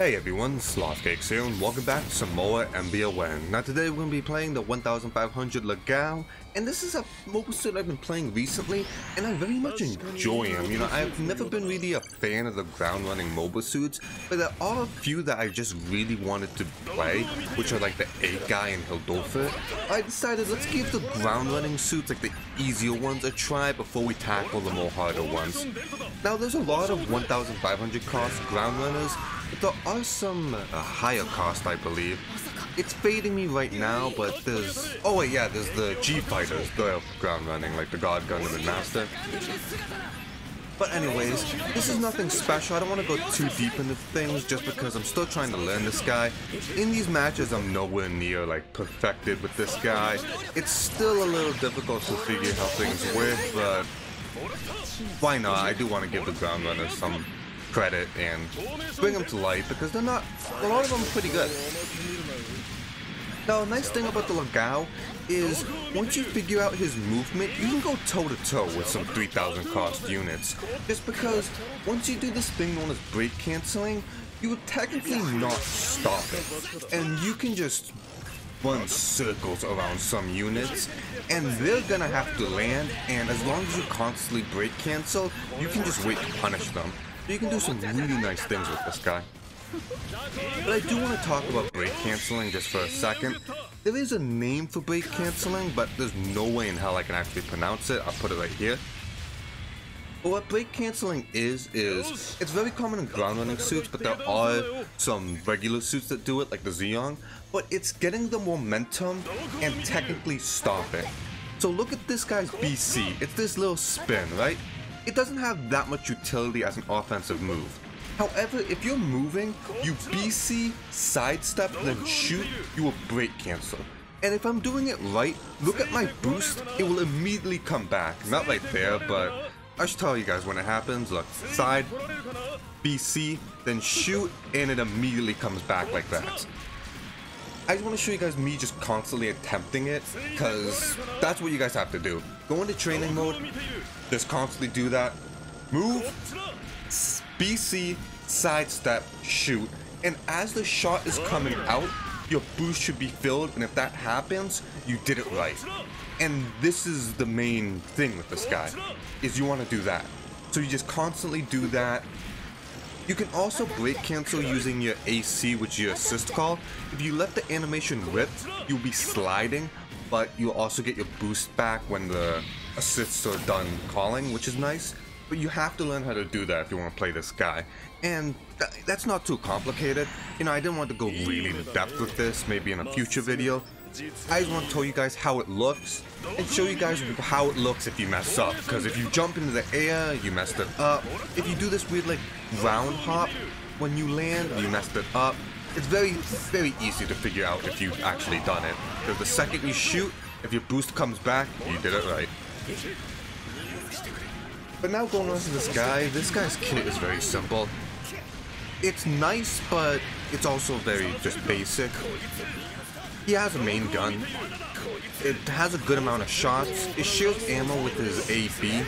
Hey everyone, Slothcakes here and welcome back to some more MBON. Now today we're going to be playing the 1500 LaGOWE, and this is a mobile suit I've been playing recently and I very much enjoy him. You know, I've never been really a fan of the ground running mobile suits, but there are a few that I just really wanted to play, which are like the 8 guy and Hildolfr. I decided let's give the ground running suits, like the easier ones, a try before we tackle the more harder ones. Now there's a lot of 1500 cost ground runners, but there are some higher cost, I believe. It's fading me right now, but there's... oh wait, yeah, there's the G fighters, the ground running, like the God, Gundam, and Master. But anyways, this is nothing special. I don't want to go too deep into things just because I'm still trying to learn this guy. In these matches, I'm nowhere near like perfected with this guy. It's still a little difficult to figure how things work, but why not? I do want to give the ground runners some credit and bring them to light because they're not, a lot of them are pretty good. Now, a nice thing about the LaGOWE is once you figure out his movement, you can go toe to toe with some 3000 cost units. Just because once you do this thing known as break canceling, you would technically not stop it, and you can just run circles around some units and they're gonna have to land, and as long as you constantly break cancel, you can just wait to punish them. So you can do some really nice things with this guy. But I do want to talk about break canceling just for a second. There is a name for break canceling, but there's no way in hell I can actually pronounce it. I'll put it right here. But what break canceling is it's very common in ground running suits, but there are some regular suits that do it, like the Zeong. But it's getting the momentum and technically stopping. So look at this guy's BC. It's this little spin, right? It doesn't have that much utility as an offensive move. However, if you're moving, you BC, sidestep, then shoot, you will break cancel. And if I'm doing it right, look at my boost, it will immediately come back. Not right there, but I should tell you guys when it happens. Look, side, BC, then shoot, and it immediately comes back like that. I just want to show you guys me just constantly attempting it, because that's what you guys have to do. Go into training mode, just constantly do that. Move, BC, sidestep, shoot, and as the shot is coming out, your boost should be filled, and if that happens, you did it right. And this is the main thing with this guy, is you want to do that. So you just constantly do that. You can also break cancel using your AC, which is your assist call. If you let the animation rip, you'll be sliding, but you'll also get your boost back when the assists are done calling, which is nice. But you have to learn how to do that if you want to play this guy. And that's not too complicated. You know, I didn't want to go really in depth with this, maybe in a future video. I just want to tell you guys how it looks and show you guys how it looks if you mess up. Because if you jump into the air, you messed it up. If you do this weird like round hop when you land, you messed it up. It's very, very easy to figure out if you've actually done it. Because the second you shoot, if your boost comes back, you did it right. But now going on to this guy's kit is very simple. It's nice, but it's also very just basic. He has a main gun. It has a good amount of shots. It shields ammo with his AB,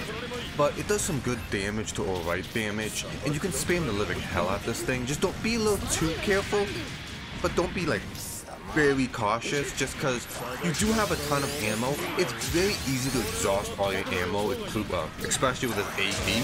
but it does some good damage to alright damage, and you can spam the living hell out of this thing. Just don't be a little too careful, but don't be like very cautious, just because you do have a ton of ammo. It's very easy to exhaust all your ammo, especially with his AB.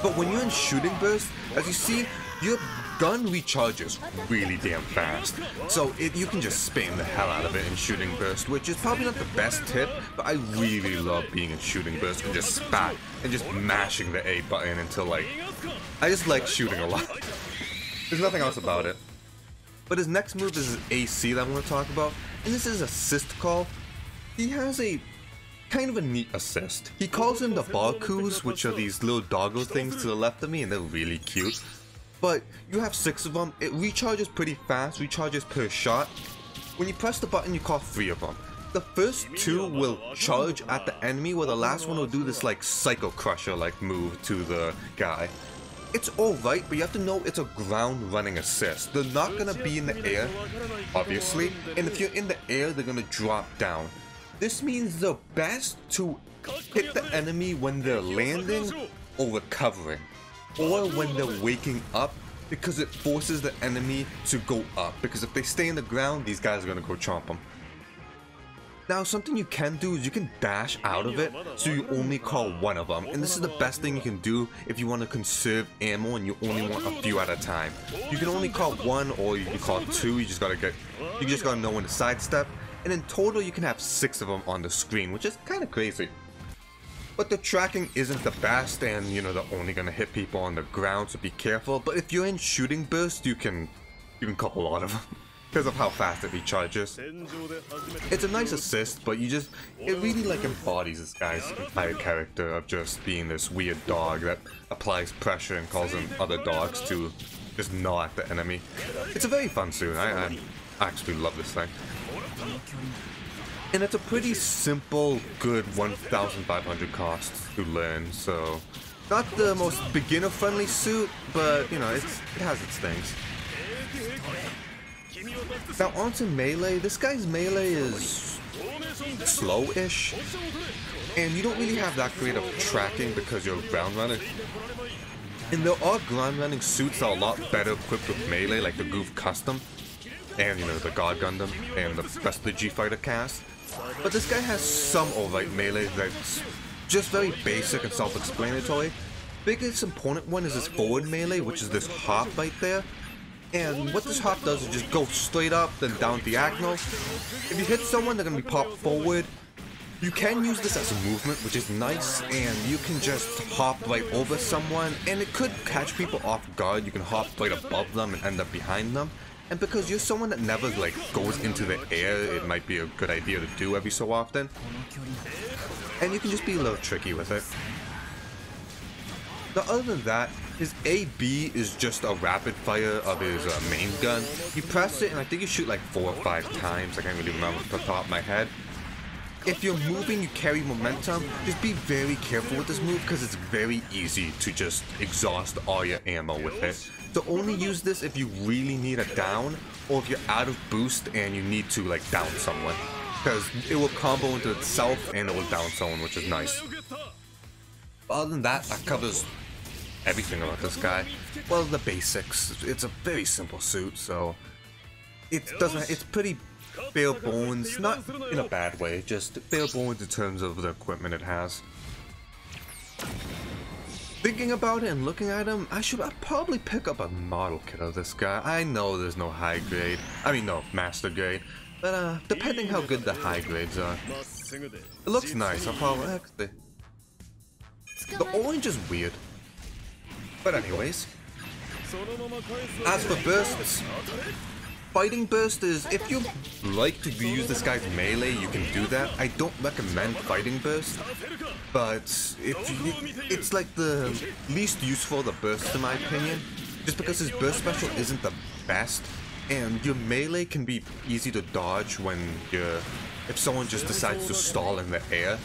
But when you're in shooting burst, as you see, your gun recharges really damn fast. So you can just spam the hell out of it in shooting burst, which is probably not the best tip, but I really love being in shooting burst and just spat and just mashing the A button until like, I just like shooting a lot. There's nothing else about it. But his next move is his AC that I want to talk about, and this is assist call. He has a kind of a neat assist. He calls them the Barkus, which are these little doggo things to the left of me, and they're really cute. But you have 6 of them. It recharges pretty fast, recharges per shot. When you press the button, you call 3 of them. The first 2 will charge at the enemy, while the last one will do this like Psycho Crusher like move to the guy. It's alright, but you have to know it's a ground running assist. They're not gonna be in the air, obviously, and if you're in the air, they're gonna drop down. This means they're best to hit the enemy when they're landing or recovering, or when they're waking up because it forces the enemy to go up, because if they stay in the ground, these guys are gonna go chomp them. Now, something you can do is you can dash out of it, so you only call one of them, and this is the best thing you can do if you want to conserve ammo and you only want a few at a time. You can only call one, or you can call two. You just gotta know when to sidestep, and in total you can have 6 of them on the screen, which is kind of crazy. But the tracking isn't the best, and you know, they're only gonna hit people on the ground, so be careful. But if you're in shooting burst, you can couple a lot of them because of how fast it recharges. It's a nice assist, but it really like embodies this guy's entire character of just being this weird dog that applies pressure and causing other dogs to just gnaw at the enemy. It's a very fun suit. I actually love this thing. And it's a pretty simple, good 1,500 cost to learn, so not the most beginner-friendly suit, but you know, it has its things. Now onto melee. This guy's melee is slow-ish, and you don't really have that great of tracking because you're ground running. And there are ground running suits that are a lot better equipped with melee, like the Goof Custom, and you know, the God Gundam, and the rest of the G-Fighter cast. But this guy has some alright melee that's just very basic and self-explanatory. Biggest important one is his forward melee, which is this hop right there. And what this hop does is just go straight up, then down diagonal. If you hit someone, they're going to be popped forward. You can use this as a movement, which is nice, and you can just hop right over someone, and it could catch people off guard. You can hop right above them and end up behind them. And because you're someone that never like goes into the air, it might be a good idea to do every so often. And you can just be a little tricky with it. Now other than that, his AB is just a rapid fire of his main gun. You press it and I think you shoot like 4 or 5 times. I can't really remember off the top of my head. If you're moving, you carry momentum. Just be very careful with this move because it's very easy to just exhaust all your ammo with it. So only use this if you really need a down, or if you're out of boost and you need to like down someone, because it will combo into itself and it will down someone, which is nice. But other than that covers everything about this guy. Well, the basics. It's a very simple suit, so it's pretty bare bones, not in a bad way, just bare bones in terms of the equipment it has. Thinking about it and looking at him, I'd probably pick up a model kit of this guy. I know there's no high grade, no master grade, but depending how good the high grades are. It looks nice. I'll probably actually. The orange is weird, but anyways. As for bursts, fighting burst is, if you like to use this guy's melee, you can do that. I don't recommend fighting burst, but it's like the least useful of the bursts in my opinion, just because his burst special isn't the best, and your melee can be easy to dodge if someone just decides to stall in the air.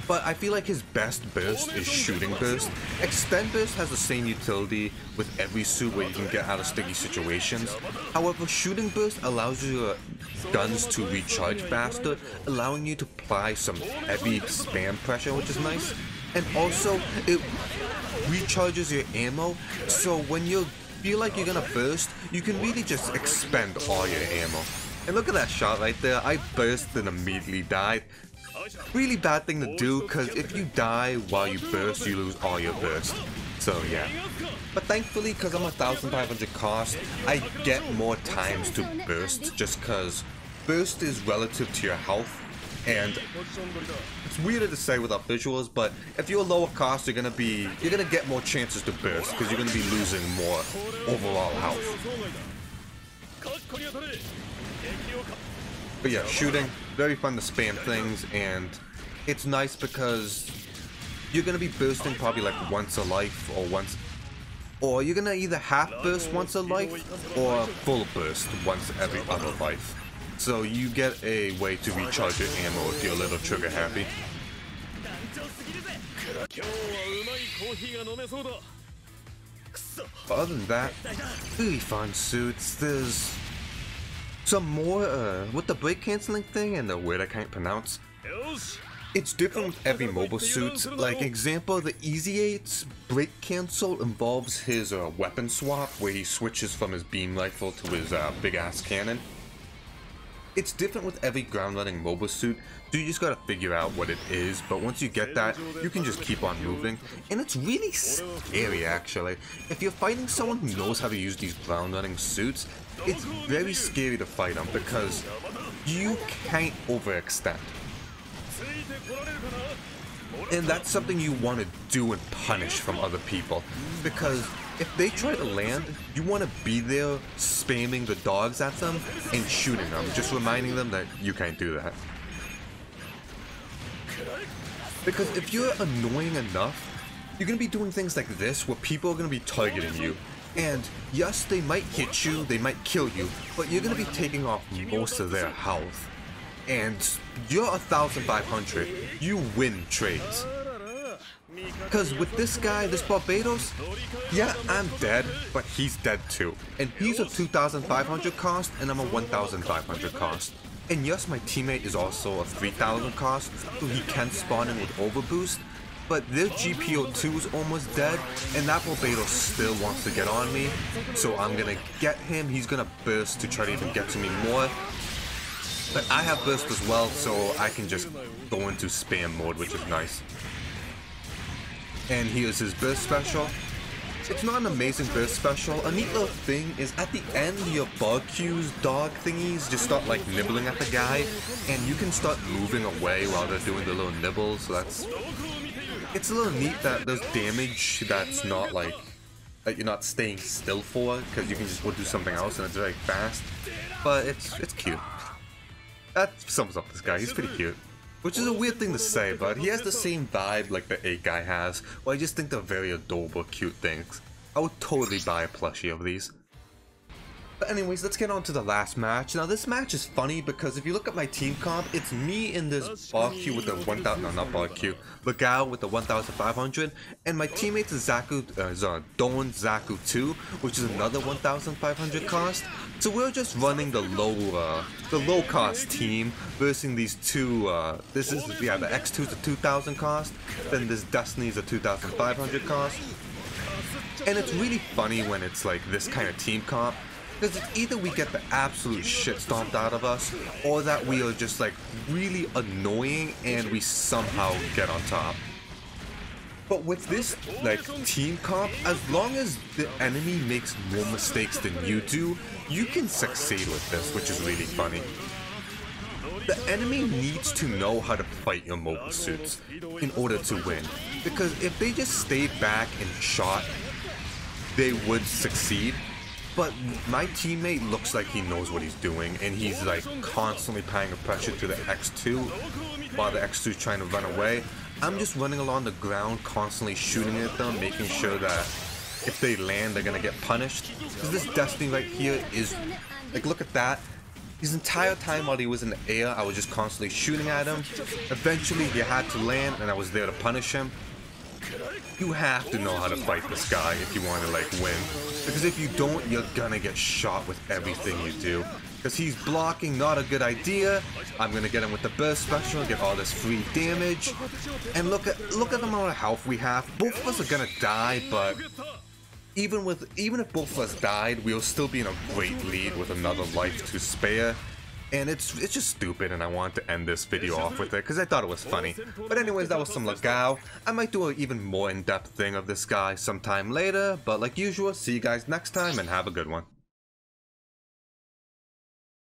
But I feel like his best burst is shooting burst. Extend burst has the same utility with every suit where you can get out of sticky situations. However, shooting burst allows your guns to recharge faster, allowing you to apply some heavy spam pressure, which is nice. And also, it recharges your ammo, so when you feel like you're gonna burst, you can really just expend all your ammo. And look at that shot right there. I burst and immediately died. Really bad thing to do, because if you die while you burst, you lose all your burst. So yeah. But thankfully, because I'm 1,500 cost, I get more times to burst, just because burst is relative to your health. And it's weirder to say without visuals, but if you're lower cost, you're gonna get more chances to burst, because you're gonna be losing more overall health. But yeah, shooting, very fun to spam things, and it's nice because you're gonna be bursting probably like once a life, or you're gonna either half burst once a life or full burst once every other life. So you get a way to recharge your ammo if you're a little trigger happy. But other than that, really fun suits. There's some more with the break canceling thing and the word I can't pronounce. It's different with every mobile suit. Like example, the Easy 8's break cancel involves his weapon swap, where he switches from his beam rifle to his big ass cannon. It's different with every ground running mobile suit, so you just gotta figure out what it is, but once you get that, you can just keep on moving, and it's really scary actually. If you're fighting someone who knows how to use these ground running suits, it's very scary to fight them because you can't overextend. And that's something you want to do and punish from other people, because if they try to land, you want to be there spamming the dogs at them and shooting them, just reminding them that you can't do that. Because if you're annoying enough, you're going to be doing things like this where people are going to be targeting you. And yes, they might hit you, they might kill you, but you're going to be taking off most of their health. And you're 1,500, you win trades. Because with this guy, this Barbatos, yeah, I'm dead, but he's dead too. And he's a 2,500 cost, and I'm a 1,500 cost. And yes, my teammate is also a 3,000 cost, so he can spawn in with overboost, but their GPO2 is almost dead, and that Barbatos still wants to get on me, so I'm gonna get him. He's gonna burst to try to even get to me more. But I have burst as well, so I can just go into spam mode, which is nice. And here's his burst special. It's not an amazing burst special. A neat little thing is at the end, your barbecues, dog thingies just start like nibbling at the guy, and you can start moving away while they're doing the little nibbles. So it's a little neat that there's damage that's not like that you're not staying still for, because you can just go do something else and it's very fast. But it's cute. That sums up this guy. He's pretty cute. Which is a weird thing to say, but he has the same vibe like the 8 guy has, where I just think they're very adorable, cute things. I would totally buy a plushie of these. But anyways, let's get on to the last match. Now this match is funny because if you look at my team comp, it's me in this barbecue with the 1,000, no not barbecue, LaGOWE with the 1,500, and my teammate is Don Zaku 2, which is another 1,500 cost. So we're just running the low cost team versus these two, this is, yeah, the X2 is a 2,000 cost, then this Destiny is a 2,500 cost. And it's really funny when it's like this kind of team comp, because it's either we get the absolute shit stomped out of us, or that we are just like really annoying and we somehow get on top. But with this like team comp, as long as the enemy makes more mistakes than you do, you can succeed with this, which is really funny. The enemy needs to know how to fight your mobile suits in order to win, because if they just stayed back and shot, they would succeed. But my teammate looks like he knows what he's doing, and he's like constantly applying pressure to the X2 while the X2 is trying to run away. I'm just running along the ground, constantly shooting at them, making sure that if they land, they're gonna get punished. Because this Destiny right here is, like, look at that. His entire time while he was in the air, I was just constantly shooting at him. Eventually, he had to land, and I was there to punish him. You have to know how to fight this guy if you want to like win, because if you don't, you're gonna get shot with everything you do. Because he's blocking, not a good idea. I'm gonna get him with the burst special, get all this free damage, and look at the amount of health we have. Both of us are gonna die, but even if both of us died, we'll still be in a great lead with another life to spare. And it's just stupid, and I wanted to end this video off with it because I thought it was funny. But anyways, that was some LaGOWE. I might do an even more in-depth thing of this guy sometime later, but like usual, see you guys next time and have a good one.